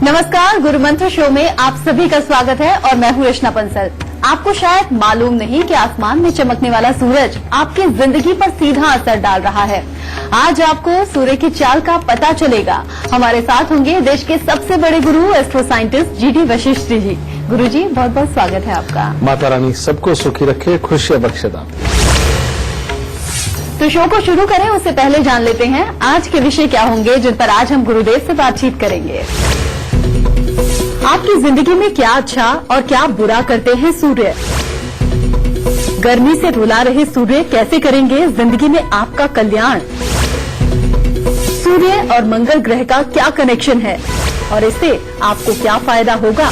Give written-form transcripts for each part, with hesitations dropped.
नमस्कार, गुरु मंत्र शो में आप सभी का स्वागत है और मैं हूँ रचना बंसल। आपको शायद मालूम नहीं कि आसमान में चमकने वाला सूरज आपकी जिंदगी पर सीधा असर डाल रहा है। आज आपको सूर्य की चाल का पता चलेगा। हमारे साथ होंगे देश के सबसे बड़े गुरु astro scientist GD Vashishtha ji. गुरु जी, बहुत बहुत स्वागत है आपका। माता रानी सबको सुखी रखे, खुशियां बख्शे दान। तो शो को शुरू करें उससे पहले जान लेते हैं आज के विषय क्या होंगे जिन पर आज हम गुरुदेव से बातचीत करेंगे। आपकी जिंदगी में क्या अच्छा और क्या बुरा करते हैं सूर्य? गर्मी से रुला रहे सूर्य कैसे करेंगे जिंदगी में आपका कल्याण? सूर्य और मंगल ग्रह का क्या कनेक्शन है और इससे आपको क्या फायदा होगा?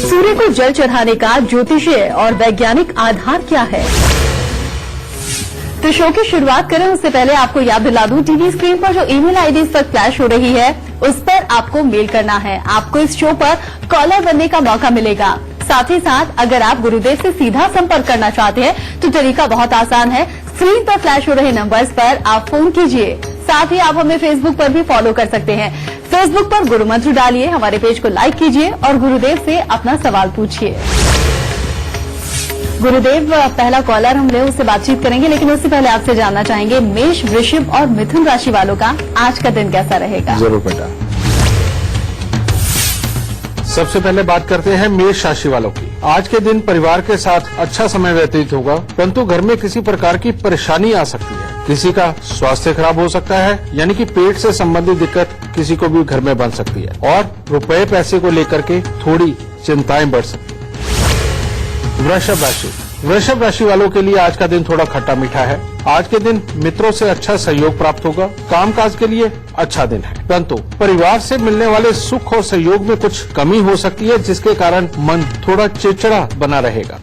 सूर्य को जल चढ़ाने का ज्योतिषीय और वैज्ञानिक आधार क्या है? तो शो की शुरुआत करें उससे पहले आपको याद दिला दूं, टीवी स्क्रीन पर जो ईमेल आईडी इस वक्त फ्लैश हो रही है उस पर आपको मेल करना है। आपको इस शो पर कॉलर बनने का मौका मिलेगा। साथ ही साथ अगर आप गुरुदेव से सीधा संपर्क करना चाहते हैं तो तरीका बहुत आसान है। स्क्रीन पर फ्लैश हो रहे नंबर्स पर आप फोन कीजिए। साथ ही आप हमें फेसबुक पर भी फॉलो कर सकते हैं। फेसबुक पर गुरु मंत्र डालिए, हमारे पेज को लाइक कीजिए और गुरुदेव से अपना सवाल पूछिए। गुरुदेव, पहला कॉलर हम ले उससे बातचीत करेंगे, लेकिन उससे पहले आपसे जानना चाहेंगे मेष, वृषभ और मिथुन राशि वालों का आज का दिन कैसा रहेगा? जरूर बेटा। सबसे पहले बात करते हैं मेष राशि वालों की। आज के दिन परिवार के साथ अच्छा समय व्यतीत होगा, परंतु घर में किसी प्रकार की परेशानी आ सकती है। किसी का स्वास्थ्य खराब हो सकता है, यानी कि पेट से संबंधित दिक्कत किसी को भी घर में बन सकती है और रुपए पैसे को लेकर के थोड़ी चिंताएं बढ़ सकती है। वृषभ राशि वालों के लिए आज का दिन थोड़ा खट्टा मीठा है। आज के दिन मित्रों से अच्छा सहयोग प्राप्त होगा। कामकाज के लिए अच्छा दिन है, परंतु परिवार से मिलने वाले सुख और सहयोग में कुछ कमी हो सकती है, जिसके कारण मन थोड़ा चिड़चिड़ा बना रहेगा।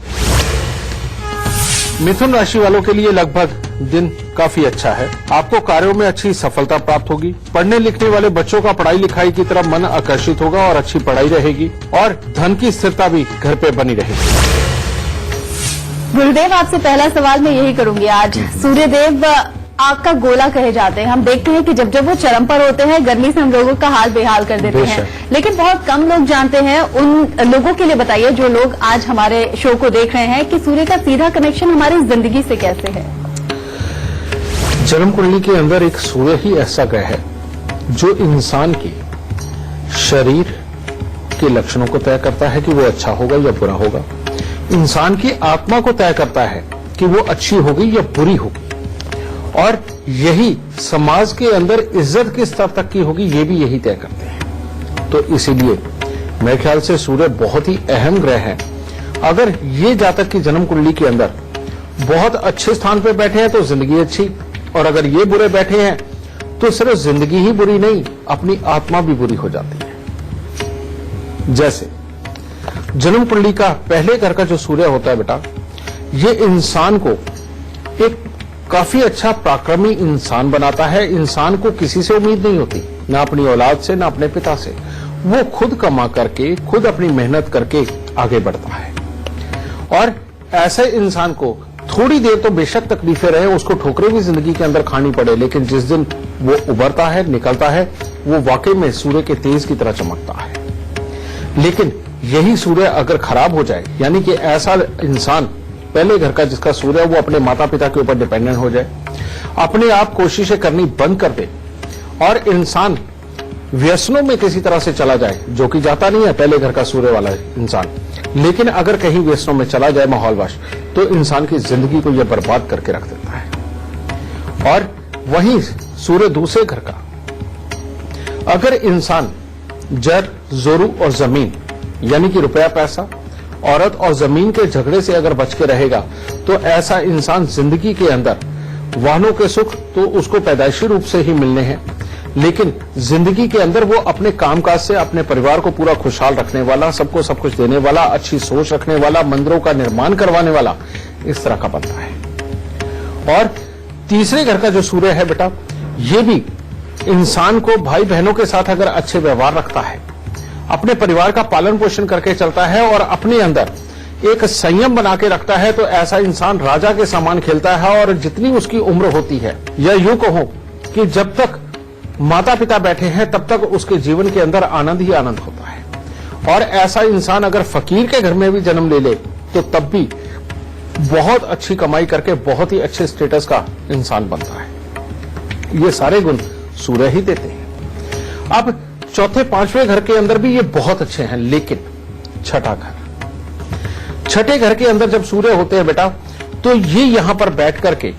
मिथुन राशि वालों के लिए लगभग दिन काफी अच्छा है। आपको कार्यों में अच्छी सफलता प्राप्त होगी। पढ़ने लिखने वाले बच्चों का पढ़ाई लिखाई की तरफ मन आकर्षित होगा और अच्छी पढ़ाई रहेगी और धन की स्थिरता भी घर पे बनी रहेगी। गुरुदेव, आपसे पहला सवाल मैं यही करूंगी आज। सूर्यदेव आपका गोला कहे जाते हैं। हम देखते हैं कि जब जब वो चरम पर होते हैं गर्मी से हम लोगों का हाल बेहाल कर देते हैं, लेकिन बहुत कम लोग जानते हैं। उन लोगों के लिए बताइए जो लोग आज हमारे शो को देख रहे हैं कि सूर्य का सीधा कनेक्शन हमारी जिंदगी से कैसे है। जन्म कुंडली के अंदर एक सूर्य ही ऐसा ग्रह है जो इंसान की शरीर के लक्षणों को तय करता है कि वो अच्छा होगा या बुरा होगा। इंसान की आत्मा को तय करता है कि वो अच्छी होगी या बुरी होगी, और यही समाज के अंदर इज्जत किस स्तर तक की होगी ये भी यही तय करते हैं। तो इसीलिए मेरे ख्याल से सूर्य बहुत ही अहम ग्रह है। अगर ये जातक की जन्म कुंडली के अंदर बहुत अच्छे स्थान पर बैठे हैं तो जिंदगी अच्छी, और अगर ये बुरे बैठे हैं तो सिर्फ जिंदगी ही बुरी नहीं, अपनी आत्मा भी बुरी हो जाती है। जैसे जन्म कुंडली का पहले घर का जो सूर्य होता है बेटा, ये इंसान को एक काफी अच्छा पराक्रमी इंसान बनाता है। इंसान को किसी से उम्मीद नहीं होती, ना अपनी औलाद से ना अपने पिता से। वो खुद कमा करके, खुद अपनी मेहनत करके आगे बढ़ता है, और ऐसे इंसान को थोड़ी देर तो बेशक तकलीफें रहे, उसको ठोकरें भी जिंदगी के अंदर खानी पड़े, लेकिन जिस दिन वो उभरता है, निकलता है, वो वाकई में सूर्य के तेज की तरह चमकता है। लेकिन यही सूर्य अगर खराब हो जाए, यानी कि ऐसा इंसान पहले घर का जिसका सूर्य वो अपने माता पिता के ऊपर डिपेंडेंट हो जाए, अपने आप कोशिशें करनी बंद कर दे और इंसान व्यसनों में किसी तरह से चला जाए, जो कि जाता नहीं है पहले घर का सूर्य वाला इंसान, लेकिन अगर कहीं व्यसनों में चला जाए माहौलवश, तो इंसान की जिंदगी को यह बर्बाद करके रख देता है। और वहीं सूर्य दूसरे घर का अगर इंसान जर, जोरू और जमीन, यानी कि रुपया पैसा, औरत और जमीन के झगड़े से अगर बच के रहेगा, तो ऐसा इंसान जिंदगी के अंदर वाहनों के सुख तो उसको पैदाइशी रूप से ही मिलने हैं, लेकिन जिंदगी के अंदर वो अपने कामकाज से अपने परिवार को पूरा खुशहाल रखने वाला, सबको सब कुछ देने वाला, अच्छी सोच रखने वाला, मंदिरों का निर्माण करवाने वाला, इस तरह का बनता है। और तीसरे घर का जो सूर्य है बेटा, ये भी इंसान को भाई बहनों के साथ अगर अच्छे व्यवहार रखता है, अपने परिवार का पालन पोषण करके चलता है और अपने अंदर एक संयम बना के रखता है, तो ऐसा इंसान राजा के समान खेलता है। और जितनी उसकी उम्र होती है, या यूं कहो कि जब तक माता पिता बैठे हैं तब तक उसके जीवन के अंदर आनंद ही आनंद होता है। और ऐसा इंसान अगर फकीर के घर में भी जन्म ले ले तो तब भी बहुत अच्छी कमाई करके बहुत ही अच्छे स्टेटस का इंसान बनता है। ये सारे गुण सूर्य ही देते हैं। अब चौथे पांचवें घर के अंदर भी ये बहुत अच्छे हैं, लेकिन छठा घर, छठे घर के अंदर जब सूर्य होते हैं बेटा, तो ये यहां पर बैठ करके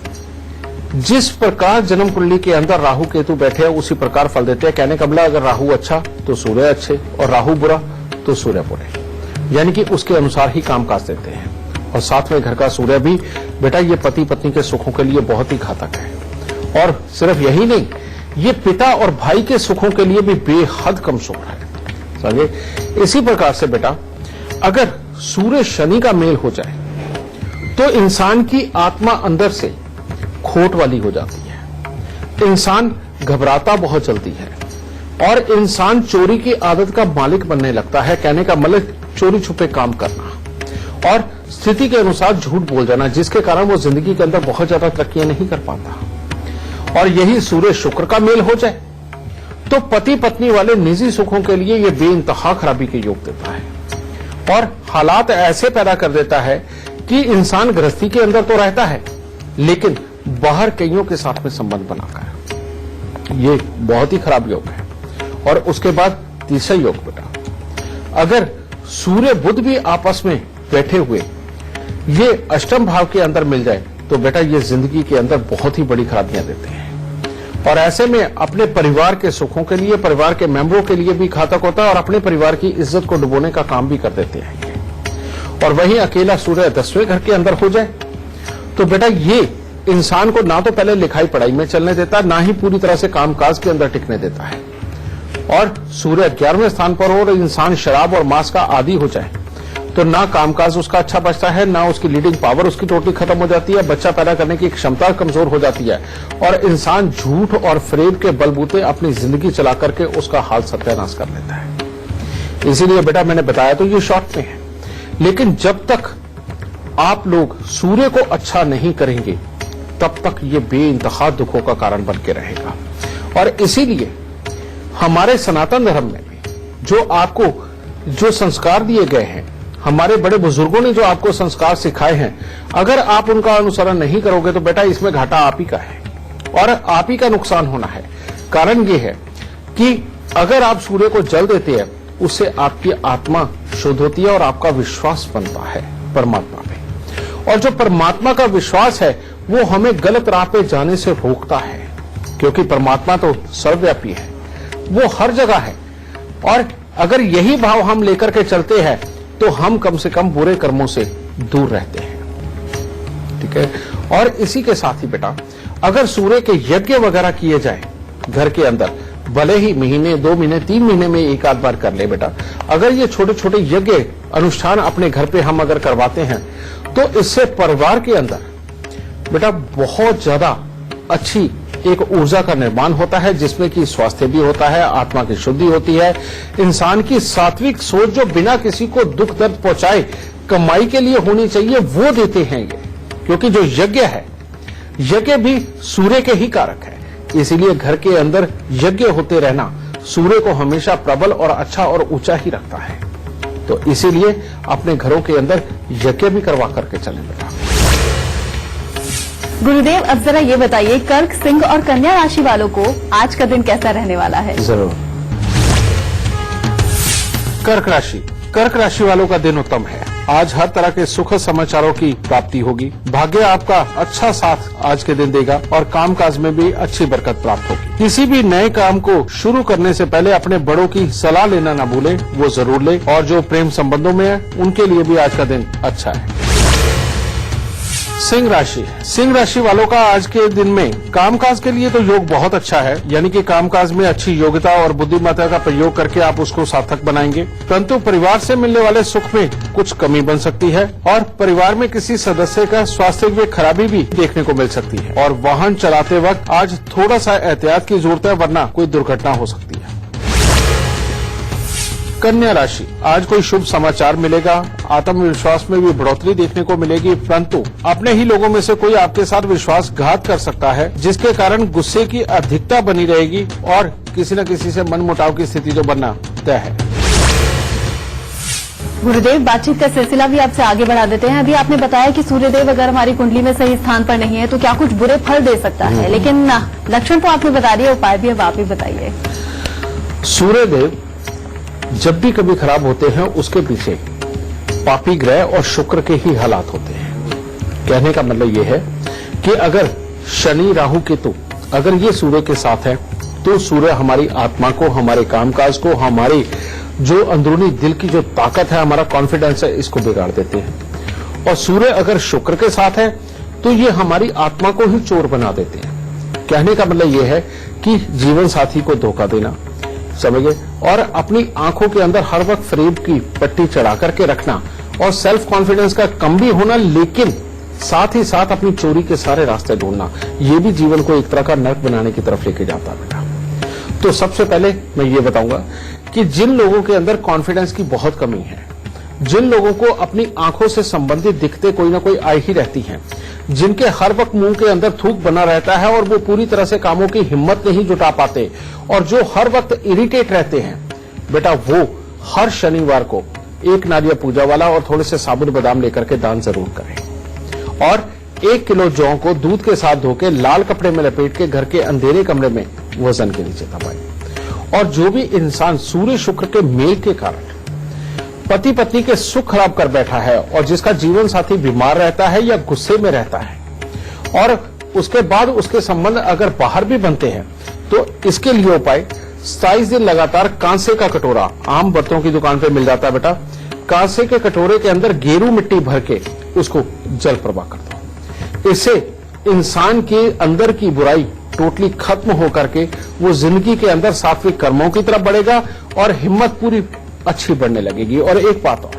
जिस प्रकार जन्म कुंडली के अंदर राहु केतु बैठे हैं उसी प्रकार फल देते हैं। कहने का मतलब अगर राहु अच्छा तो सूर्य अच्छे, और राहु बुरा तो सूर्य बुरे, यानी कि उसके अनुसार ही कामकाज देते हैं। और सातवें घर का सूर्य भी बेटा ये पति पत्नी के सुखों के लिए बहुत ही घातक है। और सिर्फ यही नहीं, ये पिता और भाई के सुखों के लिए भी बेहद कमजोर है। समझे? इसी प्रकार से बेटा अगर सूर्य शनि का मेल हो जाए तो इंसान की आत्मा अंदर से खोट वाली हो जाती है, इंसान घबराता बहुत जल्दी है और इंसान चोरी की आदत का मालिक बनने लगता है। कहने का मतलब चोरी छुपे काम करना और स्थिति के अनुसार झूठ बोल जाना, जिसके कारण वो जिंदगी के अंदर बहुत ज्यादा तरक्कियां नहीं कर पाता। और यही सूर्य शुक्र का मेल हो जाए तो पति पत्नी वाले निजी सुखों के लिए ये बेइंतहा खराबी के योग देता है और हालात ऐसे पैदा कर देता है कि इंसान गृहस्थी के अंदर तो रहता है लेकिन बाहर कईयों के साथ में संबंध बनाकर, ये बहुत ही खराब योग है। और उसके बाद तीसरा योग बेटा, अगर सूर्य बुध भी आपस में बैठे हुए ये अष्टम भाव के अंदर मिल जाए तो बेटा ये जिंदगी के अंदर बहुत ही बड़ी खराबियां देते हैं और ऐसे में अपने परिवार के सुखों के लिए, परिवार के मेंबरों के लिए भी घातक होता है और अपने परिवार की इज्जत को डुबोने का काम भी कर देते हैं। और वहीं अकेला सूर्य 10वें घर के अंदर हो जाए तो बेटा ये इंसान को ना तो पहले लिखाई पढ़ाई में चलने देता, ना ही पूरी तरह से कामकाज के अंदर टिकने देता है। और सूर्य 11वें स्थान पर हो और इंसान शराब और मांस का आदी हो जाए तो ना कामकाज उसका अच्छा बचता है, ना उसकी लीडिंग पावर उसकी टोटली खत्म हो जाती है, बच्चा पैदा करने की क्षमता कमजोर हो जाती है और इंसान झूठ और फरेब के बलबूते अपनी जिंदगी चला करके उसका हाल सत्यानाश कर लेता है। इसीलिए बेटा मैंने बताया तो ये शॉर्ट में है, लेकिन जब तक आप लोग सूर्य को अच्छा नहीं करेंगे तब तक ये बेइंतहा दुखों का कारण बन के रहेगा। और इसीलिए हमारे सनातन धर्म में भी जो आपको जो संस्कार दिए गए हैं, हमारे बड़े बुजुर्गों ने जो आपको संस्कार सिखाए हैं, अगर आप उनका अनुसरण नहीं करोगे तो बेटा इसमें घाटा आप ही का है और आप ही का नुकसान होना है। कारण ये है कि अगर आप सूर्य को जल देते हैं उससे आपकी आत्मा शुद्ध होती है और आपका विश्वास बनता है परमात्मा पे। और जो परमात्मा का विश्वास है वो हमें गलत राह पे जाने से रोकता है, क्योंकि परमात्मा तो सर्वव्यापी है, वो हर जगह है। और अगर यही भाव हम लेकर के चलते हैं तो हम कम से कम बुरे कर्मों से दूर रहते हैं। ठीक है? और इसी के साथ ही बेटा अगर सूर्य के यज्ञ वगैरह किए जाए घर के अंदर, भले ही महीने 2 महीने 3 महीने में एक आध बार कर ले बेटा, अगर ये छोटे छोटे यज्ञ अनुष्ठान अपने घर पे हम अगर करवाते हैं तो इससे परिवार के अंदर बेटा बहुत ज्यादा अच्छी एक ऊर्जा का निर्माण होता है, जिसमें कि स्वास्थ्य भी होता है, आत्मा की शुद्धि होती है, इंसान की सात्विक सोच जो बिना किसी को दुख दर्द पहुंचाए कमाई के लिए होनी चाहिए वो देते हैं ये। क्योंकि जो यज्ञ है, यज्ञ भी सूर्य के ही कारक है, इसीलिए घर के अंदर यज्ञ होते रहना सूर्य को हमेशा प्रबल और अच्छा और ऊंचा ही रखता है। तो इसीलिए अपने घरों के अंदर यज्ञ भी करवा करके चलें बेटा। गुरुदेव अब जरा ये बताइए, कर्क, सिंह और कन्या राशि वालों को आज का दिन कैसा रहने वाला है? जरूर। कर्क राशि वालों का दिन उत्तम है। आज हर तरह के सुखद समाचारों की प्राप्ति होगी। भाग्य आपका अच्छा साथ आज के दिन देगा और कामकाज में भी अच्छी बरकत प्राप्त होगी। किसी भी नए काम को शुरू करने से पहले अपने बड़ों की सलाह लेना ना भूलें, वो जरूर लें। और जो प्रेम संबंधों में है उनके लिए भी आज का दिन अच्छा है। सिंह राशि वालों का आज के दिन में कामकाज के लिए तो योग बहुत अच्छा है, यानी कि कामकाज में अच्छी योग्यता और बुद्धिमत्ता का प्रयोग करके आप उसको सार्थक बनाएंगे। परंतु परिवार से मिलने वाले सुख में कुछ कमी बन सकती है और परिवार में किसी सदस्य का स्वास्थ्य में खराबी भी देखने को मिल सकती है। और वाहन चलाते वक्त आज थोड़ा सा एहतियात की जरूरत है, वरना कोई दुर्घटना हो सकती है। कन्या राशि, आज कोई शुभ समाचार मिलेगा, आत्मविश्वास में भी बढ़ोतरी देखने को मिलेगी, परंतु अपने ही लोगों में से कोई आपके साथ विश्वासघात कर सकता है, जिसके कारण गुस्से की अधिकता बनी रहेगी और किसी न किसी से मनमुटाव की स्थिति जो बनना तय है। गुरुदेव, बातचीत का सिलसिला भी आपसे आगे बढ़ा देते हैं। अभी आपने बताया कि सूर्यदेव अगर हमारी कुंडली में सही स्थान पर नहीं है तो क्या कुछ बुरे फल दे सकता है, लेकिन लक्षण तो आपने बता दिया, उपाय भी अब आप ही बताइए। सूर्यदेव जब भी कभी खराब होते हैं उसके पीछे पापी ग्रह और शुक्र के ही हालात होते हैं। कहने का मतलब यह है कि अगर शनि, राहु, केतु अगर ये सूर्य के साथ है तो सूर्य हमारी आत्मा को, हमारे कामकाज को, हमारी जो अंदरूनी दिल की जो ताकत है, हमारा कॉन्फिडेंस है, इसको बिगाड़ देते हैं। और सूर्य अगर शुक्र के साथ है तो ये हमारी आत्मा को ही चोर बना देते हैं। कहने का मतलब यह है कि जीवन साथी को धोखा देना, समझिए, और अपनी आंखों के अंदर हर वक्त फरेब की पट्टी चढ़ा करके रखना और सेल्फ कॉन्फिडेंस का कम भी होना, लेकिन साथ ही साथ अपनी चोरी के सारे रास्ते ढूंढना, ये भी जीवन को एक तरह का नर्क बनाने की तरफ लेके जाता है बेटा। तो सबसे पहले मैं ये बताऊंगा कि जिन लोगों के अंदर कॉन्फिडेंस की बहुत कमी है, जिन लोगों को अपनी आंखों से संबंधित दिक्कतें कोई ना कोई आई ही रहती हैं, जिनके हर वक्त मुंह के अंदर थूक बना रहता है और वो पूरी तरह से कामों की हिम्मत नहीं जुटा पाते और जो हर वक्त इरिटेट रहते हैं, बेटा वो हर शनिवार को एक नारियल पूजा वाला और थोड़े से साबुत बादाम लेकर के दान जरूर करें और 1 किलो जौ को दूध के साथ धोके लाल कपड़े में लपेट के घर के अंधेरे कमरे में वजन के नीचे दबाएं। और जो भी इंसान सूर्य शुक्र के मेल के कारण पति पत्नी के सुख खराब कर बैठा है और जिसका जीवन साथी बीमार रहता है या गुस्से में रहता है और उसके बाद उसके संबंध अगर बाहर भी बनते हैं, तो इसके लिए उपाय 27 दिन लगातार कांसे का कटोरा, आम बर्तनों की दुकान पे मिल जाता है बेटा, कांसे के कटोरे के अंदर गेरू मिट्टी भर के उसको जल प्रवाह कर दो। इससे इंसान के अंदर की बुराई टोटली खत्म होकर के वो जिंदगी के अंदर सात्विक कर्मों की तरफ बढ़ेगा और हिम्मत पूरी अच्छी बढ़ने लगेगी। और एक बात और,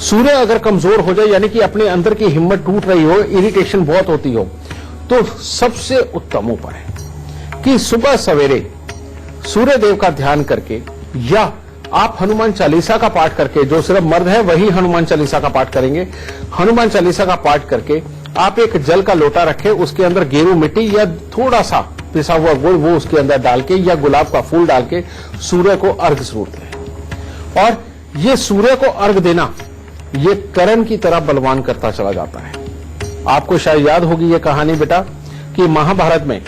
सूर्य अगर कमजोर हो जाए, यानी कि अपने अंदर की हिम्मत टूट रही हो, इरिटेशन बहुत होती हो, तो सबसे उत्तम उपाय है कि सुबह सवेरे सूर्य देव का ध्यान करके या आप हनुमान चालीसा का पाठ करके, जो सिर्फ मर्द है वही हनुमान चालीसा का पाठ करेंगे, हनुमान चालीसा का पाठ करके आप एक जल का लोटा रखें, उसके अंदर गेरू मिट्टी या थोड़ा सा पिसा हुआ गुड़ वो उसके अंदर डाल के या गुलाब का फूल डाल के सूर्य को अर्घ जरूर दें। और ये सूर्य को अर्घ देना ये करण की तरह बलवान करता चला जाता है। आपको शायद याद होगी ये कहानी बेटा कि महाभारत में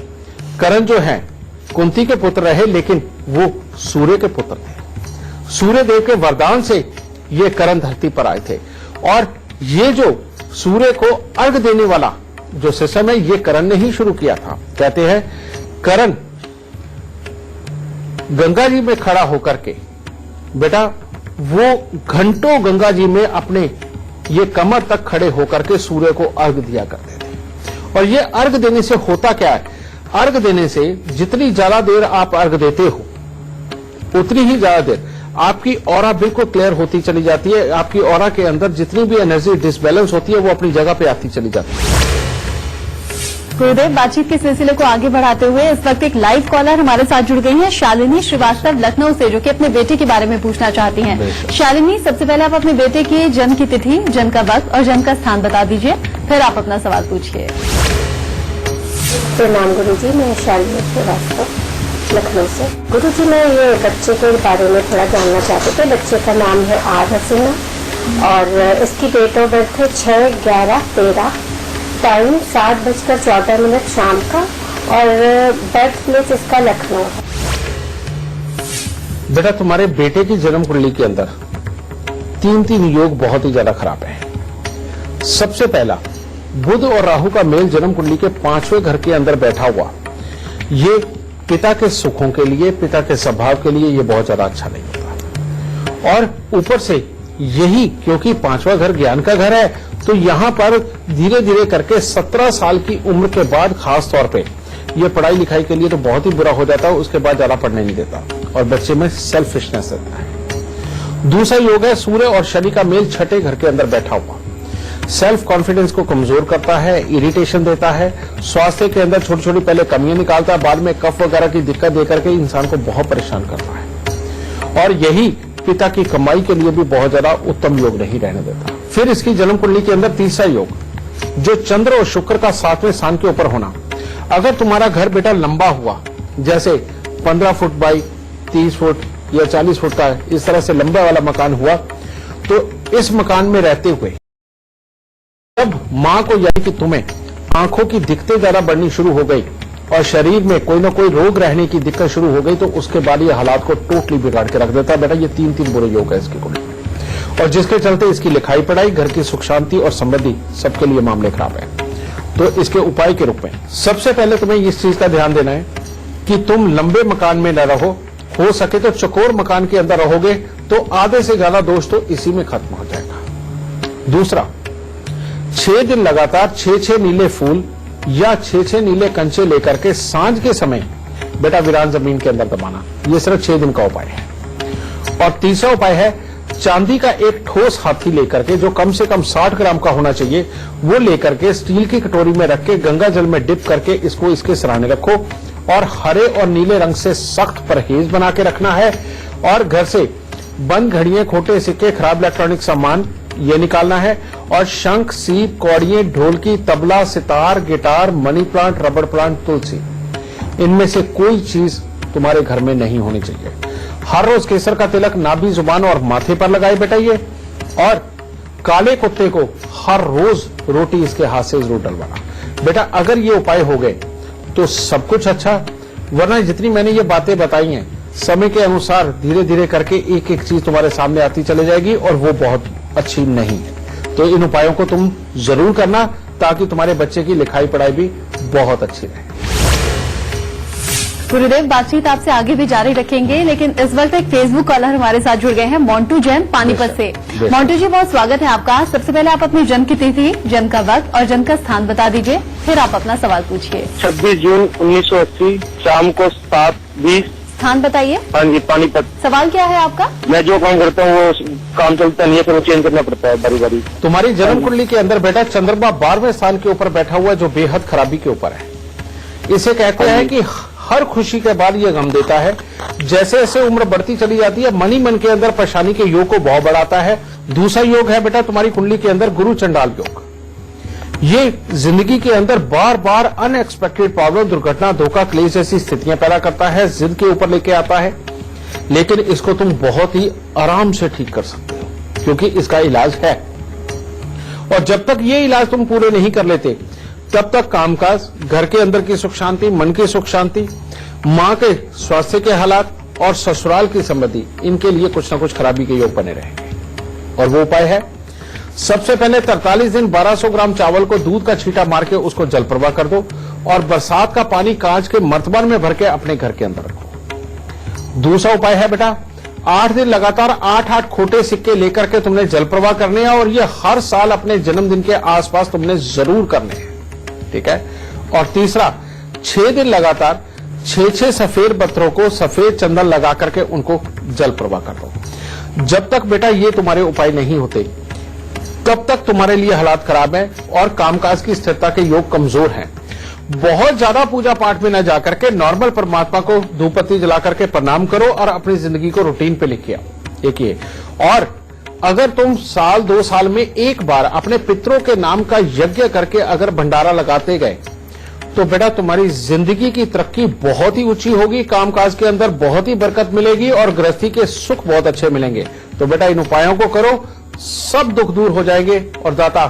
करण जो है कुंती के पुत्र रहे, लेकिन वो सूर्य के पुत्र थे। सूर्य देव के वरदान से ये करण धरती पर आए थे और ये जो सूर्य को अर्घ देने वाला जो सिस्टम है ये करण ने ही शुरू किया था। कहते हैं करण गंगा जी में खड़ा होकर के बेटा वो घंटों गंगा जी में अपने ये कमर तक खड़े होकर के सूर्य को अर्घ दिया करते थे। और ये अर्घ देने से होता क्या है, अर्घ देने से जितनी ज्यादा देर आप अर्घ देते हो उतनी ही ज्यादा देर आपकी ऑरा बिल्कुल क्लियर होती चली जाती है। आपकी ऑरा के अंदर जितनी भी एनर्जी डिसबैलेंस होती है वो अपनी जगह पे आती चली जाती है। गुरुदेव, बातचीत के सिलसिले को आगे बढ़ाते हुए इस वक्त एक लाइव कॉलर हमारे साथ जुड़ गई हैं, शालिनी श्रीवास्तव लखनऊ से, जो कि अपने बेटे के बारे में पूछना चाहती हैं। शालिनी, सबसे पहले आप अपने बेटे की जन्म की तिथि, जन्म का वक्त और जन्म का स्थान बता दीजिए, फिर आप अपना सवाल पूछिए। प्रणाम गुरुजी, मैं शालिनी श्रीवास्तव लखनऊ से। गुरुजी, मैं ये बच्चे के बारे में थोड़ा जानना चाहते थे। बच्चे का नाम है आर हसीना और इसकी डेट ऑफ बर्थ है 6/11/13, टाइम 7:14 शाम का और बर्थ प्लेस इसका लखनऊ है। बेटा तुम्हारे बेटे की जन्म कुंडली के अंदर 3 योग बहुत ही ज्यादा खराब है। सबसे पहला, बुध और राहु का मेल जन्म कुंडली के 5वें घर के अंदर बैठा हुआ, ये पिता के सुखों के लिए, पिता के स्वभाव के लिए ये बहुत ज्यादा अच्छा नहीं होता। और ऊपर से यही क्योंकि 5वां घर ज्ञान का घर है, तो यहां पर धीरे धीरे करके 17 साल की उम्र के बाद खास तौर पे ये पढ़ाई लिखाई के लिए तो बहुत ही बुरा हो जाता है, उसके बाद ज्यादा पढ़ने नहीं देता और बच्चे में सेल्फिशनेस रहता है। दूसरा योग है सूर्य और शनि का मेल 6ठे घर के अंदर बैठा हुआ, सेल्फ कॉन्फिडेंस को कमजोर करता है, इरिटेशन देता है, स्वास्थ्य के अंदर छोटी छोटी पहले कमियां निकालता है, बाद में कफ वगैरह की दिक्कत देकर के इंसान को बहुत परेशान करता है। और यही पिता की कमाई के लिए भी बहुत ज्यादा उत्तम योग नहीं रहने देता। फिर इसकी जन्म कुंडली के अंदर तीसरा योग जो चंद्र और शुक्र का 7वें स्थान के ऊपर होना। अगर तुम्हारा घर बेटा लंबा हुआ, जैसे 15 फुट बाई 30 फुट या 40 फुट का इस तरह से लंबा वाला मकान हुआ, तो इस मकान में रहते हुए जब मां को यानी कि तुम्हें आंखों की दिक्कतें ज्यादा बढ़नी शुरू हो गई और शरीर में कोई ना कोई रोग रहने की दिक्कत शुरू हो गई, तो उसके बाद ये हालात को टोटली बिगाड़ के रख देता है। बेटा ये तीन बुरे योग है इसकी कुंडली में, और जिसके चलते इसकी लिखाई पढ़ाई, घर की सुख शांति और समृद्धि सबके लिए मामले खराब है। तो इसके उपाय के रूप में सबसे पहले तुम्हें इस चीज का ध्यान देना है कि तुम लंबे मकान में न रहो, हो सके तो चौकोर मकान के अंदर रहोगे तो आधे से ज्यादा दोष तो इसी में खत्म हो जाएगा। दूसरा, 6 दिन लगातार 6 नीले फूल या 6 नीले कंचे लेकर के सांझ के समय बेटा वीरान जमीन के अंदर दबाना, ये सिर्फ 6 दिन का उपाय है। और तीसरा उपाय है चांदी का एक ठोस हाथी लेकर के, जो कम से कम 60 ग्राम का होना चाहिए, वो लेकर के स्टील की कटोरी में रख के गंगा जल में डिप करके इसको इसके सराहने रखो और हरे और नीले रंग से सख्त परहेज बना के रखना है। और घर से बंद घड़ियां, खोटे सिक्के, खराब इलेक्ट्रॉनिक सामान ये निकालना है। और शंख, सीप, कौड़ियां, ढोलकी, tabla, sitar, guitar, money plant, रबड़ प्लांट, तुलसी, इनमें से कोई चीज तुम्हारे घर में नहीं होनी चाहिए। हर रोज केसर का तिलक नाभि, जुबान और माथे पर लगाए बेटा ये। और काले कुत्ते को हर रोज रोटी इसके हाथ से जरूर डलवाना। बेटा अगर ये उपाय हो गए तो सब कुछ अच्छा, वरना जितनी मैंने ये बातें बताई हैं समय के अनुसार धीरे धीरे करके एक एक चीज तुम्हारे सामने आती चली जाएगी और वो बहुत अच्छी नहीं है। तो इन उपायों को तुम जरूर करना ताकि तुम्हारे बच्चे की लिखाई पढ़ाई भी बहुत अच्छी रहे। गुरुदेव, बातचीत आपसे आगे भी जारी रखेंगे, लेकिन इस वक्त एक फेसबुक कॉलर हमारे साथ जुड़ गए हैं, मोंटू जैन पानीपत से। मोंटू जी, बहुत स्वागत है आपका। सबसे पहले आप अपनी जन्म की तिथि, जन्म का वक्त और जन्म का स्थान बता दीजिए, फिर आप अपना सवाल पूछिए। 26 जून 1980 शाम को 7:20। स्थान बताइए। हाँ जी, पानीपत। सवाल क्या है आपका? मैं जो काम करता हूँ वो काम चलता नहीं है, फिर वो चेंज करना पड़ता है बारी बारी। तुम्हारी जन्म कुंडली के अंदर बेटा चंद्रमा 12वें स्थान के ऊपर बैठा हुआ है, जो बेहद खराबी के ऊपर है। इसे कहते हैं कि हर खुशी के बाद ये गम देता है। जैसे जैसे उम्र बढ़ती चली जाती है, मन ही मन के अंदर परेशानी के योग को भाव बढ़ाता है। दूसरा योग है बेटा तुम्हारी कुंडली के अंदर गुरु चंडाल योग। ये जिंदगी के अंदर बार बार अनएक्सपेक्टेड प्रॉब्लम, दुर्घटना, धोखा, क्लेश जैसी स्थितियां पैदा करता है, जिद के ऊपर लेके आता है। लेकिन इसको तुम बहुत ही आराम से ठीक कर सकते हो क्योंकि इसका इलाज है। और जब तक ये इलाज तुम पूरे नहीं कर लेते तब तक कामकाज, घर के अंदर की सुख शांति, मन की सुख शांति, मां के स्वास्थ्य के हालात और ससुराल की समृद्धि, इनके लिए कुछ ना कुछ खराबी के योग बने रहेंगे। और वो उपाय है, सबसे पहले 43 दिन 1200 ग्राम चावल को दूध का छींटा मार के उसको जल प्रवाह कर दो और बरसात का पानी कांच के मर्तबान में भर के अपने घर के अंदर रखो। दूसरा उपाय है बेटा 8 दिन लगातार 8 खोटे सिक्के लेकर के तुमने जल प्रवाह करने हैं और ये हर साल अपने जन्मदिन के आसपास तुमने जरूर करने हैं, ठीक है। और तीसरा 6 दिन लगातार 6 सफेद पत्थरों को सफेद चंदन लगा करके उनको जल प्रवाह कर दो। जब तक बेटा ये तुम्हारे उपाय नहीं होते तब तक तुम्हारे लिए हालात खराब है और कामकाज की स्थिरता के योग कमजोर हैं। बहुत ज्यादा पूजा पाठ में न जाकर के नॉर्मल परमात्मा को धूप बत्ती जला करके प्रणाम करो और अपनी जिंदगी को रूटीन पे लिखिए। देखिए, और अगर तुम साल 2 साल में एक बार अपने पितरों के नाम का यज्ञ करके अगर भंडारा लगाते गए तो बेटा तुम्हारी जिंदगी की तरक्की बहुत ही ऊंची होगी, कामकाज के अंदर बहुत ही बरकत मिलेगी और गृहस्थी के सुख बहुत अच्छे मिलेंगे। तो बेटा इन उपायों को करो, सब दुख दूर हो जाएंगे। और दाता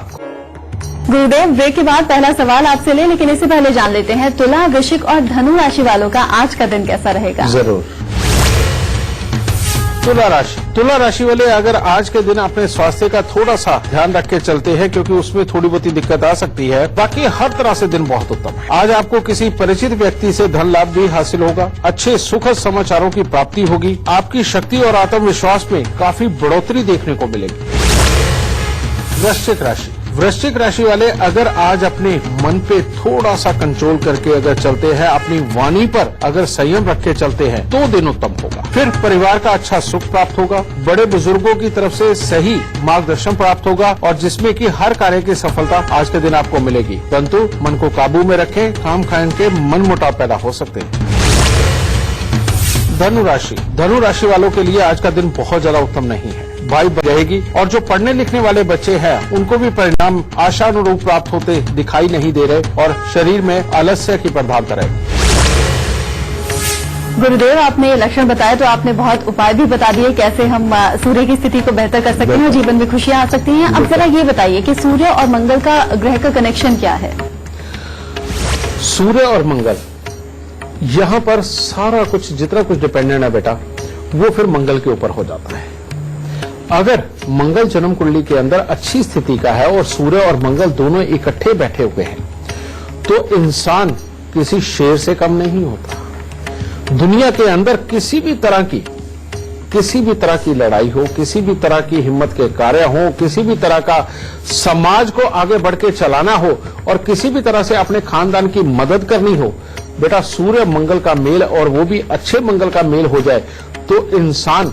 गुरुदेव, ब्रेक के बाद पहला सवाल आपसे ले, लेकिन इससे पहले जान लेते हैं तुला, वृश्चिक और धनु राशि वालों का आज का दिन कैसा रहेगा। जरूर। तुला राशि वाले अगर आज के दिन अपने स्वास्थ्य का थोड़ा सा ध्यान रख के चलते हैं क्योंकि उसमें थोड़ी बहुत दिक्कत आ सकती है, बाकी हर तरह से दिन बहुत उत्तम है। आज आपको किसी परिचित व्यक्ति से धन लाभ भी हासिल होगा, अच्छे सुखद समाचारों की प्राप्ति होगी, आपकी शक्ति और आत्मविश्वास में काफी बढ़ोतरी देखने को मिलेगी। वृश्चिक राशि वाले अगर आज अपने मन पे थोड़ा सा कंट्रोल करके अगर चलते हैं, अपनी वाणी पर अगर संयम रख के चलते हैं तो दिन उत्तम होगा। फिर परिवार का अच्छा सुख प्राप्त होगा, बड़े बुजुर्गों की तरफ से सही मार्गदर्शन प्राप्त होगा और जिसमें कि हर कार्य की सफलता आज के दिन आपको मिलेगी। परंतु मन को काबू में रखें, खाम खाम के मन मुटाव पैदा हो सकते हैं। धनु राशि वालों के लिए आज का दिन बहुत ज्यादा उत्तम नहीं है। भाई रहेगी और जो पढ़ने लिखने वाले बच्चे हैं उनको भी परिणाम आशानुरूप प्राप्त होते दिखाई नहीं दे रहे और शरीर में आलस्य की प्रधानता रहेगी। गुरुदेव, आपने लक्षण बताए तो आपने बहुत उपाय भी बता दिए कैसे हम सूर्य की स्थिति को बेहतर कर सकते हैं और जीवन में खुशियां आ सकती हैं। अब जरा ये बताइए कि सूर्य और मंगल का ग्रह का कनेक्शन क्या है? सूर्य और मंगल, यहां पर सारा कुछ जितना कुछ डिपेंडेंट है बेटा वो फिर मंगल के ऊपर हो जाता है। अगर मंगल जन्म कुंडली के अंदर अच्छी स्थिति का है और सूर्य और मंगल दोनों इकट्ठे बैठे हुए हैं तो इंसान किसी शेर से कम नहीं होता। दुनिया के अंदर किसी भी तरह की लड़ाई हो, किसी भी तरह की हिम्मत के कार्य हो, किसी भी तरह का समाज को आगे बढ़ के चलाना हो और किसी भी तरह से अपने खानदान की मदद करनी हो, बेटा सूर्य मंगल का मेल और वो भी अच्छे मंगल का मेल हो जाए तो इंसान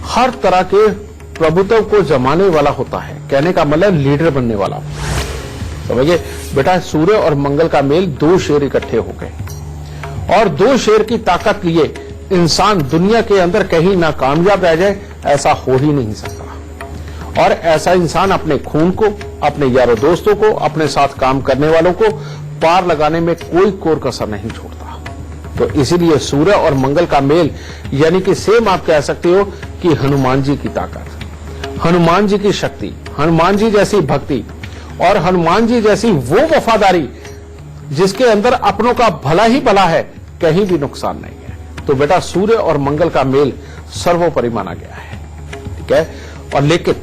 हर तरह के प्रभुत्व को जमाने वाला होता है। कहने का मतलब लीडर बनने वाला होता है। समझिए बेटा, सूर्य और मंगल का मेल, दो शेर इकट्ठे हो गए और दो शेर की ताकत लिए इंसान दुनिया के अंदर कहीं ना कामयाब रह जाए, ऐसा हो ही नहीं सकता। और ऐसा इंसान अपने खून को, अपने यारों दोस्तों को, अपने साथ काम करने वालों को पार लगाने में कोई कोर कसर नहीं छोड़ता। तो इसीलिए सूर्य और मंगल का मेल यानी कि सेम आप कह सकते हो कि हनुमान जी की ताकत, हनुमान जी की शक्ति, हनुमान जी जैसी भक्ति और हनुमान जी जैसी वो वफादारी जिसके अंदर अपनों का भला ही भला है, कहीं भी नुकसान नहीं है। तो बेटा सूर्य और मंगल का मेल सर्वोपरि माना गया है, ठीक है। और लेकिन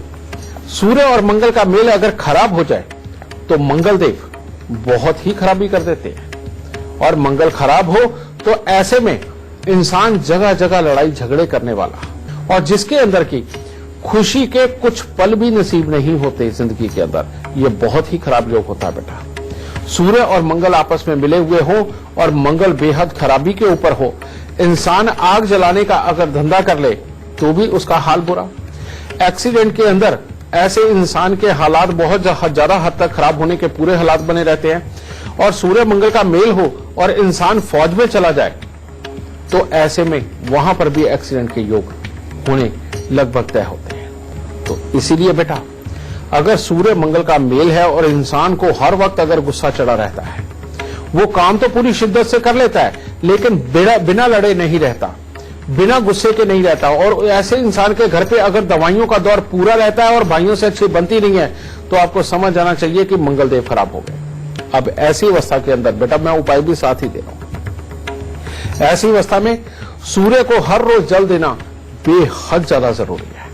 सूर्य और मंगल का मेल अगर खराब हो जाए तो मंगल देव बहुत ही खराबी कर देते हैं और मंगल खराब हो तो ऐसे में इंसान जगह जगह लड़ाई झगड़े करने वाला और जिसके अंदर की खुशी के कुछ पल भी नसीब नहीं होते जिंदगी के अंदर, ये बहुत ही खराब योग होता है बेटा। सूर्य और मंगल आपस में मिले हुए हो और मंगल बेहद खराबी के ऊपर हो, इंसान आग जलाने का अगर धंधा कर ले तो भी उसका हाल बुरा। एक्सीडेंट के अंदर ऐसे इंसान के हालात बहुत ज्यादा हद तक खराब होने के पूरे हालात बने रहते हैं। और सूर्य मंगल का मेल हो और इंसान फौज में चला जाए तो ऐसे में वहां पर भी एक्सीडेंट के योग होने लगभग तय होते हैं। तो इसीलिए बेटा अगर सूर्य मंगल का मेल है और इंसान को हर वक्त अगर गुस्सा चढ़ा रहता है, वो काम तो पूरी शिद्दत से कर लेता है लेकिन बिना लड़े नहीं रहता, बिना गुस्से के नहीं रहता। और ऐसे इंसान के घर पे अगर दवाइयों का दौर पूरा रहता है और भाइयों से अच्छी बनती नहीं है तो आपको समझ जाना चाहिए कि मंगल देव खराब हो गए। अब ऐसी अवस्था के अंदर बेटा मैं उपाय भी साथ ही दे रहा हूं। ऐसी अवस्था में सूर्य को हर रोज जल देना बेहद ज्यादा जरूरी है।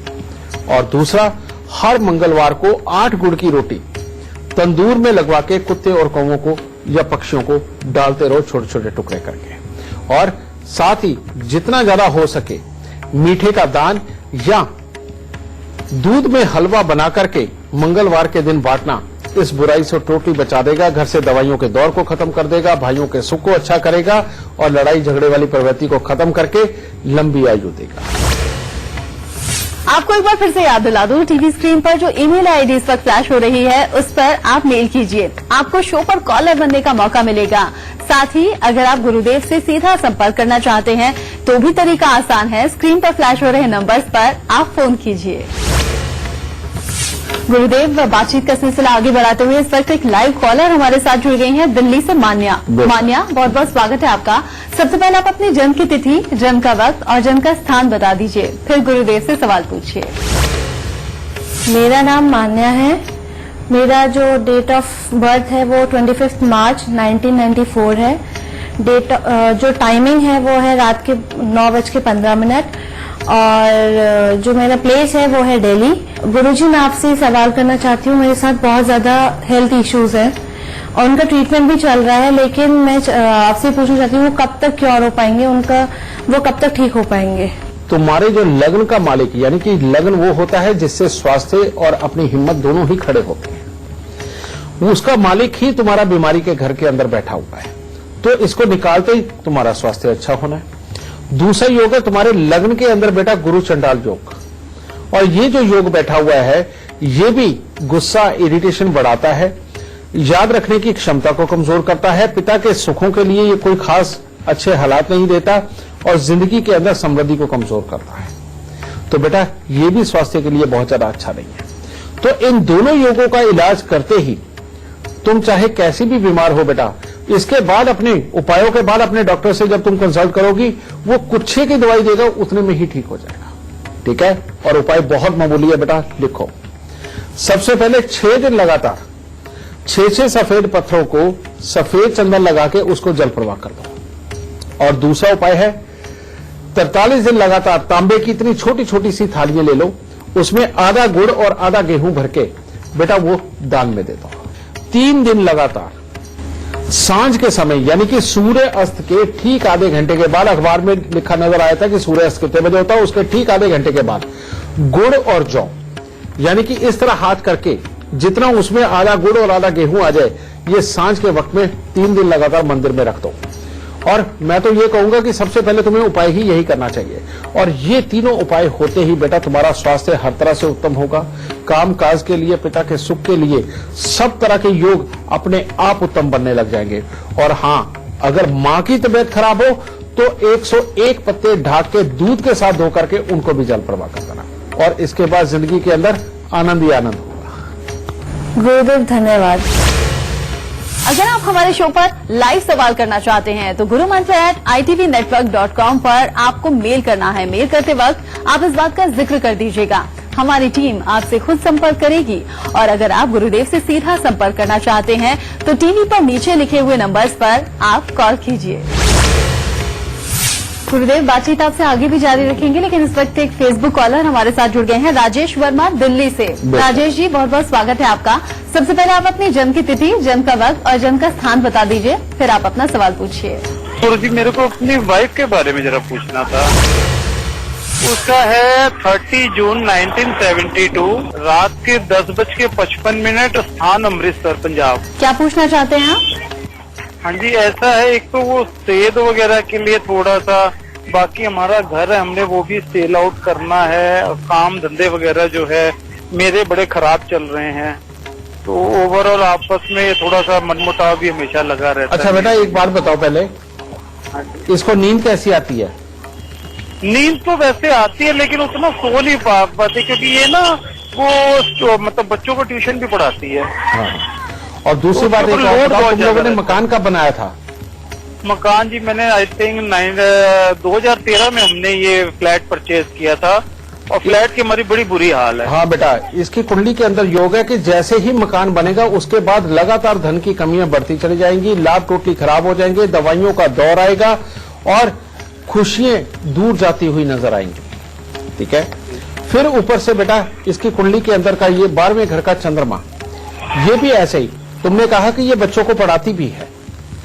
और दूसरा, हर मंगलवार को 8 गुड़ की रोटी तंदूर में लगवा के कुत्ते और कौवों को या पक्षियों को डालते रहो छोटे छोटे टुकड़े करके। और साथ ही जितना ज्यादा हो सके मीठे का दान या दूध में हलवा बना करके मंगलवार के दिन बांटना इस बुराई से टोटली बचा देगा, घर से दवाइयों के दौर को खत्म कर देगा, भाइयों के सुख को अच्छा करेगा और लड़ाई झगड़े वाली प्रवृत्ति को खत्म करके लंबी आयु देगा। आपको एक बार फिर से याद दिला दूं, टीवी स्क्रीन पर जो ईमेल आईडी इस वक्त फ्लैश हो रही है उस पर आप मेल कीजिए, आपको शो पर कॉलर बनने का मौका मिलेगा। साथ ही अगर आप गुरुदेव से सीधा संपर्क करना चाहते हैं तो भी तरीका आसान है, स्क्रीन पर फ्लैश हो रहे नंबर्स पर आप फोन कीजिए। गुरुदेव, बातचीत का सिलसिला आगे बढ़ाते हुए इस वक्त एक लाइव कॉलर हमारे साथ जुड़ गई हैं दिल्ली से मान्या। मान्या, बहुत बहुत स्वागत है आपका। सबसे पहले आप अपनी जन्म की तिथि, जन्म का वक्त और जन्म का स्थान बता दीजिए, फिर गुरुदेव से सवाल पूछिए। मेरा नाम मान्या है। मेरा जो डेट ऑफ बर्थ है वो 25 मार्च 1994 है। जो टाइमिंग है वो है रात के 9:15 और जो मेरा प्लेस है वो है दिल्ली। गुरुजी, मैं आपसे सवाल करना चाहती हूँ, मेरे साथ बहुत ज्यादा हेल्थ इश्यूज हैं और उनका ट्रीटमेंट भी चल रहा है, लेकिन मैं आपसे पूछना चाहती हूँ कब तक क्योर हो पाएंगे, वो कब तक ठीक हो पाएंगे? तुम्हारे जो लग्न का मालिक यानी कि लग्न वो होता है जिससे स्वास्थ्य और अपनी हिम्मत दोनों ही खड़े होते हैं, उसका मालिक ही तुम्हारा बीमारी के घर के अंदर बैठा हुआ है। तो इसको निकालते ही तुम्हारा स्वास्थ्य अच्छा होना है। दूसरा योग है तुम्हारे लग्न के अंदर बेटा गुरु चंडाल योग, और ये जो योग बैठा हुआ है ये भी गुस्सा, इरिटेशन बढ़ाता है, याद रखने की क्षमता को कमजोर करता है, पिता के सुखों के लिए ये कोई खास अच्छे हालात नहीं देता और जिंदगी के अंदर समृद्धि को कमजोर करता है। तो बेटा ये भी स्वास्थ्य के लिए बहुत ज्यादा अच्छा नहीं है। तो इन दोनों योगों का इलाज करते ही तुम चाहे कैसी भी बीमार हो बेटा, इसके बाद अपने उपायों के बाद अपने डॉक्टर से जब तुम कंसल्ट करोगी, वो कुछ की दवाई देगा, उतने में ही ठीक हो जाएगा। ठीक है। और उपाय बहुत मामूली है बेटा, लिखो। सबसे पहले 6 दिन लगातार 6 सफेद पत्थरों को सफेद चंदन लगा के उसको जल प्रवाह कर दो। और दूसरा उपाय है 43 दिन लगातार तांबे की इतनी छोटी छोटी सी थालियां ले लो, उसमें आधा गुड़ और आधा गेहूं भर के बेटा वो दान में दे दो। 3 दिन लगातार सांझ के समय यानी कि सूर्य अस्त के ठीक आधे घंटे के बाद, अखबार में लिखा नजर आया था कि सूर्य अस्त कितने बजे होता है, उसके ठीक आधे घंटे के बाद गुड़ और जौ यानी कि इस तरह हाथ करके जितना उसमें आधा गुड़ और आधा गेहूं आ जाए, ये सांझ के वक्त में 3 दिन लगातार मंदिर में रख दो। और मैं तो ये कहूंगा कि सबसे पहले तुम्हें उपाय ही यही करना चाहिए। और ये तीनों उपाय होते ही बेटा तुम्हारा स्वास्थ्य हर तरह से उत्तम होगा। काम काज के लिए, पिता के सुख के लिए, सब तरह के योग अपने आप उत्तम बनने लग जाएंगे। और हां, अगर मां की तबीयत खराब हो तो 101 पत्ते ढाक के दूध के साथ धो करके उनको भी जल प्रवाह कर देना, और इसके बाद जिंदगी के अंदर आनंद ही आनंद होगा। गुरुदेव धन्यवाद। अगर आप हमारे शो पर लाइव सवाल करना चाहते हैं तो gurumantra@itvnetwork.com पर आपको मेल करना है। मेल करते वक्त आप इस बात का जिक्र कर दीजिएगा, हमारी टीम आपसे खुद संपर्क करेगी। और अगर आप गुरुदेव से सीधा संपर्क करना चाहते हैं तो टीवी पर नीचे लिखे हुए नंबर्स पर आप कॉल कीजिए। गुरुदेव, बातचीत आपसे आगे भी जारी रखेंगे, लेकिन इस वक्त एक फेसबुक कॉलर हमारे साथ जुड़ गए हैं, राजेश वर्मा दिल्ली से। राजेश जी, बहुत बहुत स्वागत है आपका। सबसे पहले आप अपनी जन्म की तिथि, जन्म का वक्त और जन्म का स्थान बता दीजिए, फिर आप अपना सवाल पूछिए। गुरु जी, मेरे को अपनी वाइफ के बारे में जरा पूछना था। उसका है 30 जून 1972, रात के 10:55, स्थान अमृतसर, पंजाब। क्या पूछना चाहते हैं आप? हाँ जी, ऐसा है, एक तो वो सेहत वगैरह के लिए थोड़ा सा, बाकी हमारा घर है, हमने वो भी सेल आउट करना है, काम धंधे वगैरह जो है मेरे बड़े खराब चल रहे हैं, तो ओवरऑल आपस में थोड़ा सा मनमुटाव भी हमेशा लगा रहता है। अच्छा बेटा, एक बात बताओ पहले, इसको नींद कैसी आती है? नींद तो वैसे आती है, लेकिन उतना सो नहीं पाते, क्योंकि ये ना वो मतलब बच्चों को ट्यूशन भी पढ़ाती है। हाँ। और दूसरी बात, एक और बताओ, तुम लोगों ने मकान कब बनाया था? मकान जी मैंने आई थिंक 2013 में हमने ये फ्लैट परचेज किया था, और फ्लैट की हमारी बड़ी बुरी हाल है। हाँ बेटा, इसकी कुंडली के अंदर योग है कि जैसे ही मकान बनेगा उसके बाद लगातार धन की कमियां बढ़ती चली जाएंगी, लाभ टोटली खराब हो जाएंगे, दवाइयों का दौर आएगा और खुशियां दूर जाती हुई नजर आएंगी। ठीक है। फिर ऊपर से बेटा इसकी कुंडली के अंदर का ये 12वें घर का चंद्रमा, ये भी ऐसे ही, तुमने कहा कि ये बच्चों को पढ़ाती भी है।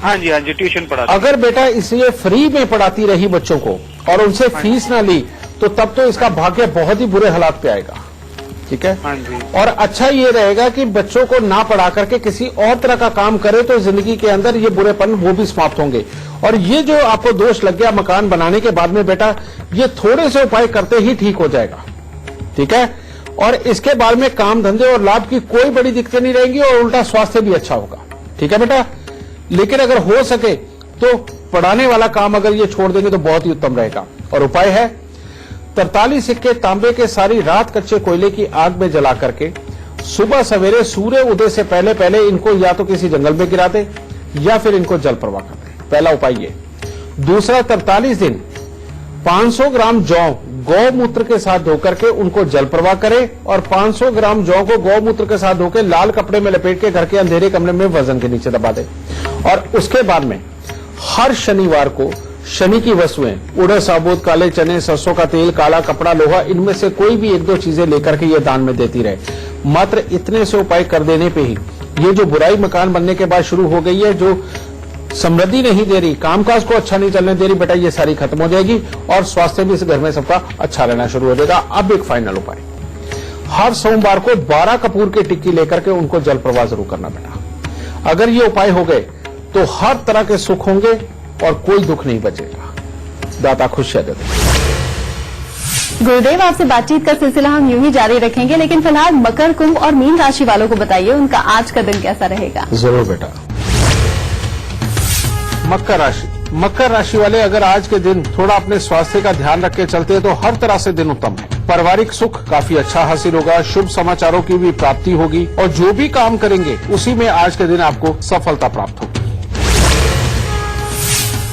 हाँ जी, हाँ जी, ट्यूशन पढ़ाती। अगर बेटा इसे फ्री में पढ़ाती रही बच्चों को और उनसे फीस ना ली तो तब तो इसका भाग्य बहुत ही बुरे हालात पे आएगा। ठीक है। हाँ जी। और अच्छा ये रहेगा कि बच्चों को ना पढ़ा करके किसी और तरह का काम करे तो जिंदगी के अंदर ये बुरेपन वो भी समाप्त होंगे। और ये जो आपको दोष लग गया मकान बनाने के बाद में बेटा, ये थोड़े से उपाय करते ही ठीक हो जाएगा। ठीक है। और इसके बाद में काम धंधे और लाभ की कोई बड़ी दिक्कतें नहीं रहेंगी और उल्टा स्वास्थ्य भी अच्छा होगा। ठीक है बेटा। लेकिन अगर हो सके तो पढ़ाने वाला काम अगर ये छोड़ देंगे तो बहुत ही उत्तम रहेगा। और उपाय है 43 सिक्के तांबे के सारी रात कच्चे कोयले की आग में जला करके सुबह सवेरे सूर्य उदय से पहले पहले इनको या तो किसी जंगल में गिरा दे या फिर इनको जल प्रवाह कर दे। पहला उपाय ये। दूसरा, 43 दिन 500 ग्राम जौ गौमूत्र के साथ धोकर के उनको जल प्रवाह करे और 500 ग्राम जौ को गौमूत्र के साथ धोकर लाल कपड़े में लपेट के घर के अंधेरे कमरे में वजन के नीचे दबा दे। और उसके बाद में हर शनिवार को शनि की वस्तुएं, उड़द, साबुत, काले चने, सरसों का तेल, काला कपड़ा, लोहा, इनमें से कोई भी 1-2 चीजें लेकर के ये दान में देती रहे। मात्र इतने से उपाय कर देने पे ही ये जो बुराई मकान बनने के बाद शुरू हो गई है, जो समृद्धि नहीं दे रही, कामकाज को अच्छा नहीं चलने दे रही बेटा, ये सारी खत्म हो जाएगी और स्वास्थ्य भी इस घर में सबका अच्छा रहना शुरू हो जाएगा। अब एक फाइनल उपाय, हर सोमवार को 12 कपूर की टिक्की लेकर के उनको जल प्रवाह जरूर करना बेटा। अगर ये उपाय हो गए तो हर तरह के सुख होंगे और कोई दुख नहीं बचेगा। दाता खुशियां दे। गुरुदेव, आपसे बातचीत का सिलसिला हम यूं ही जारी रखेंगे, लेकिन फिलहाल मकर, कुंभ और मीन राशि वालों को बताइए उनका आज का दिन कैसा रहेगा। जरूर बेटा। मकर राशि, मकर राशि वाले अगर आज के दिन थोड़ा अपने स्वास्थ्य का ध्यान रख के चलते हैं तो हर तरह से दिन उत्तम है। पारिवारिक सुख काफी अच्छा हासिल होगा, शुभ समाचारों की भी प्राप्ति होगी और जो भी काम करेंगे उसी में आज के दिन आपको सफलता प्राप्त होगी।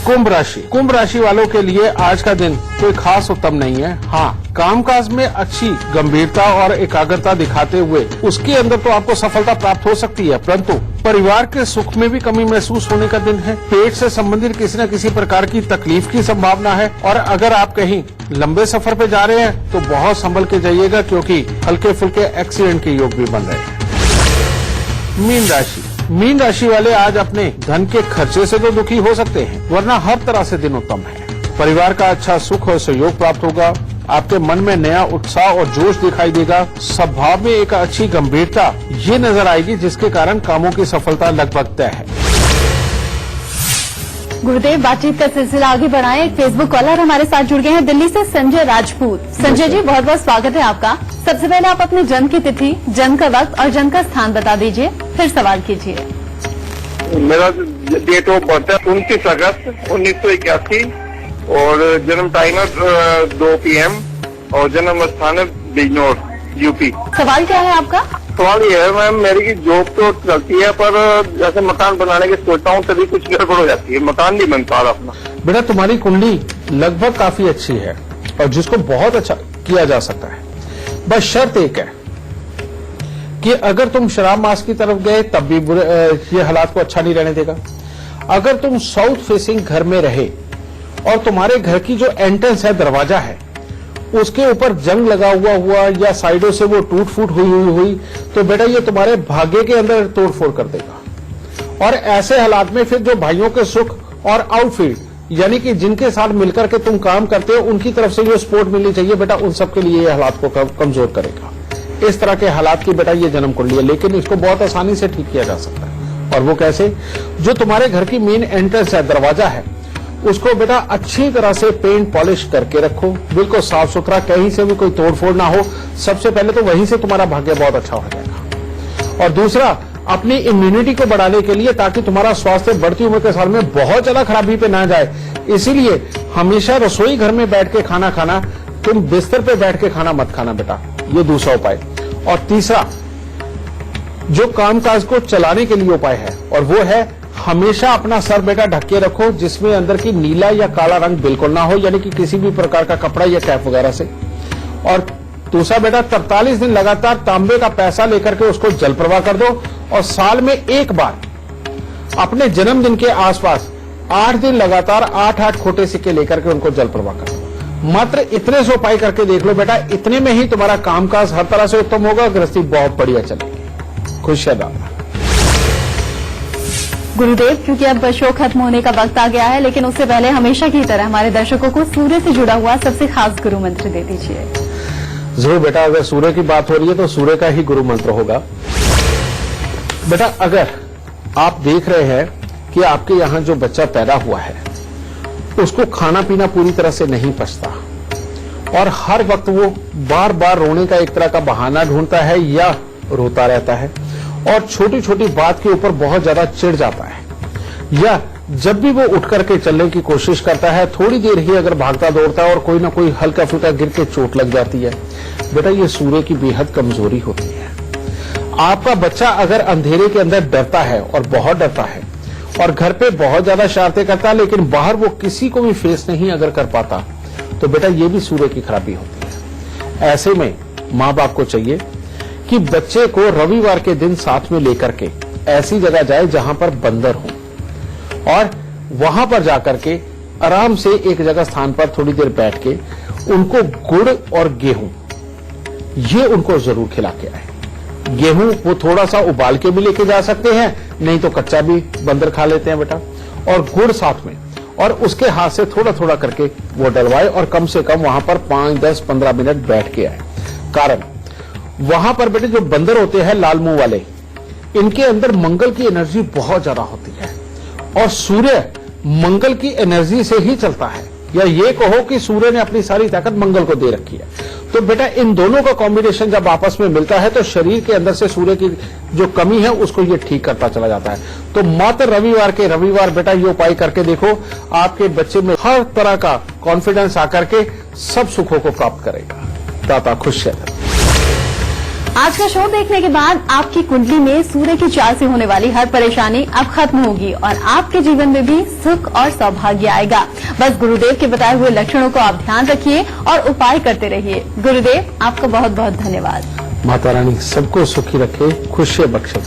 कुंभ राशि वालों के लिए आज का दिन कोई खास उत्तम नहीं है। हाँ, कामकाज में अच्छी गंभीरता और एकाग्रता दिखाते हुए उसके अंदर तो आपको सफलता प्राप्त हो सकती है, परंतु परिवार के सुख में भी कमी महसूस होने का दिन है। पेट से संबंधित किसी न किसी प्रकार की तकलीफ की संभावना है और अगर आप कहीं लंबे सफर पे जा रहे हैं तो बहुत संभल के जाइएगा, क्योंकि हल्के फुल्के एक्सीडेंट के योग भी बन रहे हैं। मीन राशि वाले आज अपने धन के खर्चे से तो दुखी हो सकते हैं, वरना हर तरह से दिन उत्तम है। परिवार का अच्छा सुख और सहयोग प्राप्त होगा। आपके मन में नया उत्साह और जोश दिखाई देगा। स्वभाव में एक अच्छी गंभीरता ये नजर आएगी, जिसके कारण कामों की सफलता लगभग तय है। गुरुदेव, बातचीत का सिलसिला आगे बढ़ाएं। एक फेसबुक कॉलर हमारे साथ जुड़ गए हैं दिल्ली से, संजय राजपूत। संजय जी, बहुत बहुत स्वागत है आपका। सबसे पहले आप अपने जन्म की तिथि, जन्म का वक्त और जन्म का स्थान बता दीजिए, फिर सवाल कीजिए। मेरा डेट ऑफ बर्थ है 29 अगस्त 1981 और जन्म टाइम है 2 PM और जन्म स्थान है बिजनौर, यूपी। सवाल क्या है आपका? सवाल ये है मैम, मेरी की जॉब तो चलती है पर जैसे मकान बनाने की सोचता हूँ तभी कुछ गड़बड़ हो जाती है, मकान नहीं बन पा रहा अपना। बेटा, तुम्हारी कुंडली लगभग काफी अच्छी है और जिसको बहुत अच्छा किया जा सकता है। बस शर्त एक है कि अगर तुम शराब मास की तरफ गए तब भी ये हालात को अच्छा नहीं रहने देगा। अगर तुम साउथ फेसिंग घर में रहे और तुम्हारे घर की जो एंट्रेंस है, दरवाजा है, उसके ऊपर जंग लगा हुआ या साइडों से वो टूट फूट हुई तो बेटा ये तुम्हारे भाग्य के अंदर तोड़ फोड़ कर देगा। और ऐसे हालात में फिर जो भाइयों के सुख और आउटफील्ड, यानी कि जिनके साथ मिलकर के तुम काम करते हो, उनकी तरफ से जो सपोर्ट मिलनी चाहिए बेटा, उन सबके लिए ये हालात को कमजोर करेगा। इस तरह के हालात की बेटा ये जन्म कुंडली है, लेकिन इसको बहुत आसानी से ठीक किया जा सकता है। और वो कैसे? जो तुम्हारे घर की मेन एंट्रेंस है, दरवाजा है, उसको बेटा अच्छी तरह से पेंट पॉलिश करके रखो, बिल्कुल साफ सुथरा, कहीं से भी कोई तोड़फोड़ ना हो। सबसे पहले तो वहीं से तुम्हारा भाग्य बहुत अच्छा हो जाएगा। और दूसरा, अपनी इम्यूनिटी को बढ़ाने के लिए, ताकि तुम्हारा स्वास्थ्य बढ़ती उम्र के साल में बहुत ज्यादा खराबी पे ना जाए, इसीलिए हमेशा रसोई घर में बैठ के खाना खाना, तुम बिस्तर पे बैठ के खाना मत खाना बेटा, ये दूसरा उपाय। और तीसरा, जो कामकाज को चलाने के लिए उपाय है, और वो है हमेशा अपना सर बेटा ढक के रखो, जिसमें अंदर की नीला या काला रंग बिल्कुल ना हो, यानी कि किसी भी प्रकार का कपड़ा या कैप वगैरह से। और दूसरा बेटा, 43 दिन लगातार तांबे का पैसा लेकर के उसको जल प्रवाह कर दो और साल में एक बार अपने जन्मदिन के आसपास 8 दिन लगातार 8-8 खोटे सिक्के लेकर के उनको जल प्रवाह कर दो। मात्र इतने से उपाय करके देख लो बेटा, इतने में ही तुम्हारा कामकाज हर तरह से उत्तम होगा, गृहस्थी बहुत बढ़िया चलेगी। खुशियां। गुरुदेव, क्योंकि अब शो खत्म होने का वक्त आ गया है, लेकिन उससे पहले हमेशा की तरह हमारे दर्शकों को सूर्य से जुड़ा हुआ सबसे खास गुरु मंत्र दे दीजिए। जरूर बेटा, अगर सूर्य की बात हो रही है तो सूर्य का ही गुरु मंत्र होगा। बेटा, अगर आप देख रहे हैं कि आपके यहाँ जो बच्चा पैदा हुआ है उसको खाना पीना पूरी तरह से नहीं पचता और हर वक्त वो बार बार रोने का एक तरह का बहाना ढूंढता है या रोता रहता है और छोटी छोटी बात के ऊपर बहुत ज्यादा चिढ़ जाता है, या जब भी वो उठ करके चलने की कोशिश करता है, थोड़ी देर ही अगर भागता दौड़ता है और कोई ना कोई हल्का फुल्का गिर के चोट लग जाती है, बेटा ये सूर्य की बेहद कमजोरी होती है। आपका बच्चा अगर अंधेरे के अंदर डरता है और बहुत डरता है और घर पे बहुत ज्यादा शरारतें करता है, लेकिन बाहर वो किसी को भी फेस नहीं अगर कर पाता, तो बेटा ये भी सूर्य की खराबी होती है। ऐसे में माँ बाप को चाहिए कि बच्चे को रविवार के दिन साथ में लेकर के ऐसी जगह जाए जहां पर बंदर हो और वहां पर जाकर के आराम से एक जगह स्थान पर थोड़ी देर बैठ के उनको गुड़ और गेहूं ये उनको जरूर खिला के आए। गेहूं वो थोड़ा सा उबाल के भी लेके जा सकते हैं, नहीं तो कच्चा भी बंदर खा लेते हैं बेटा, और गुड़ साथ में, और उसके हाथ से थोड़ा थोड़ा करके वो डलवाए और कम से कम वहां पर 5, 10, 15 मिनट बैठ के आए। कारण वहां पर बेटे जो बंदर होते हैं लाल मुंह वाले, इनके अंदर मंगल की एनर्जी बहुत ज्यादा होती है और सूर्य मंगल की एनर्जी से ही चलता है, या ये कहो कि सूर्य ने अपनी सारी ताकत मंगल को दे रखी है। तो बेटा इन दोनों का कॉम्बिनेशन जब आपस में मिलता है तो शरीर के अंदर से सूर्य की जो कमी है उसको ये ठीक करता चला जाता है। तो मात्र रविवार बेटा ये उपाय करके देखो, आपके बच्चे में हर तरह का कॉन्फिडेंस आकर के सब सुखों को प्राप्त करेगा। दाता खुश है। आज का शो देखने के बाद आपकी कुंडली में सूर्य की चाल से होने वाली हर परेशानी अब खत्म होगी और आपके जीवन में भी सुख और सौभाग्य आएगा। बस गुरुदेव के बताए हुए लक्षणों को आप ध्यान रखिए और उपाय करते रहिए। गुरुदेव आपका बहुत बहुत धन्यवाद। माता रानी सबको सुखी रखे, खुशियां बख्शे।